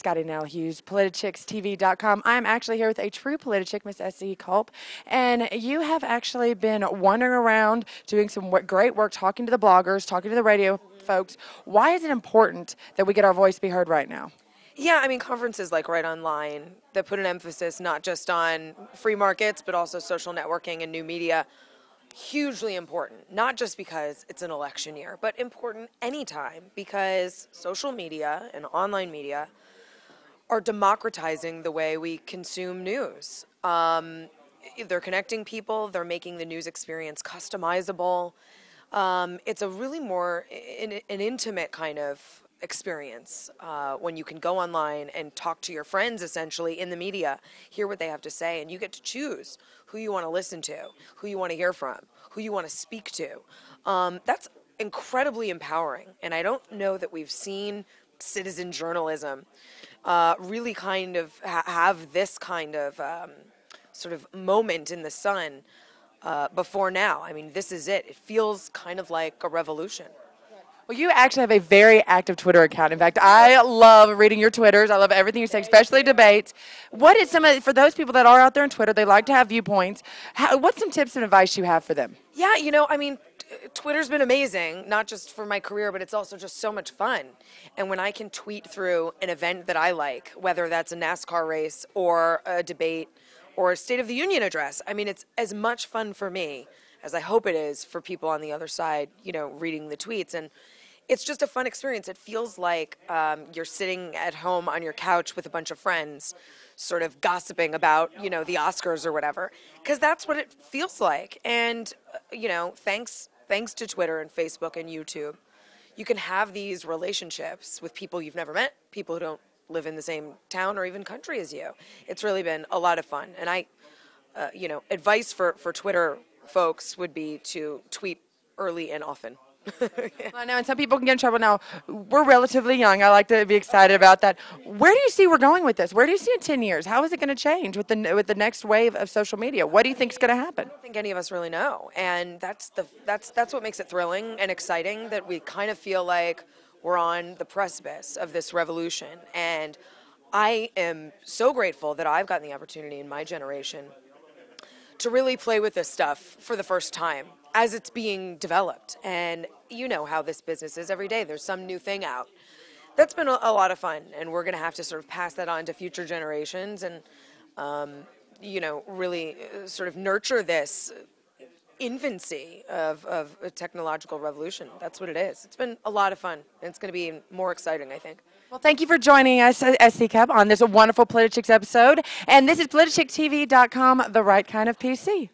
Scotty Nell Hughes, Politichicks.tv.com. I'm actually here with a true Politichick, Miss SE Cupp, and you have actually been wandering around doing some great work, talking to the bloggers, talking to the radio folks. Why is it important that we get our voice be heard right now? Yeah, I mean, conferences like RightOnline that put an emphasis not just on free markets, but also social networking and new media, hugely important, not just because it's an election year, but important anytime because social media and online media are democratizing the way we consume news. They're connecting people, they're making the news experience customizable. It's a really more an intimate kind of experience when you can go online and talk to your friends essentially in the media, hear what they have to say, and you get to choose who you want to listen to, who you want to hear from, who you want to speak to. That's incredibly empowering, and I don't know that we've seen citizen journalism really kind of have this kind of sort of moment in the sun before now. I mean, this is it. It feels kind of like a revolution. Well, you actually have a very active Twitter account. In fact, I love reading your Twitters. I love everything you say, especially debates. What is for those people that are out there on Twitter, they like to have viewpoints, what's some tips and advice you have for them? Yeah, I mean, Twitter's been amazing, not just for my career, but it's also just so much fun. And when I can tweet through an event that I like, whether that's a NASCAR race or a debate or a State of the Union address, I mean, it's as much fun for me as I hope it is for people on the other side, reading the tweets. And it's just a fun experience. It feels like you're sitting at home on your couch with a bunch of friends, sort of gossiping about, the Oscars or whatever, because that's what it feels like. And, thanks to Twitter and Facebook and YouTube, you can have these relationships with people you've never met, people who don't live in the same town or even country as you. It's really been a lot of fun. And advice for Twitter folks would be to tweet early and often. Yeah. I know, and some people can get in trouble now. We're relatively young. I like to be excited about that. Where do you see we're going with this? Where do you see in 10 years? How is it going to change with the next wave of social media? What do you think is going to happen? I don't think any of us really know, and that's what makes it thrilling and exciting. That we kind of feel like we're on the precipice of this revolution, and I am so grateful that I've gotten the opportunity in my generation to really play with this stuff for the first time as it's being developed. And you know how this business is. Every day there's some new thing out. That's been a lot of fun, and we're going to have to sort of pass that on to future generations and, really sort of nurture this infancy of a technological revolution. That's what it is. It's been a lot of fun, and it's going to be more exciting, I think. Well, thank you for joining us, SE Cupp, on this wonderful Politichicks episode. And this is Politichicks.tv.com, the right kind of PC.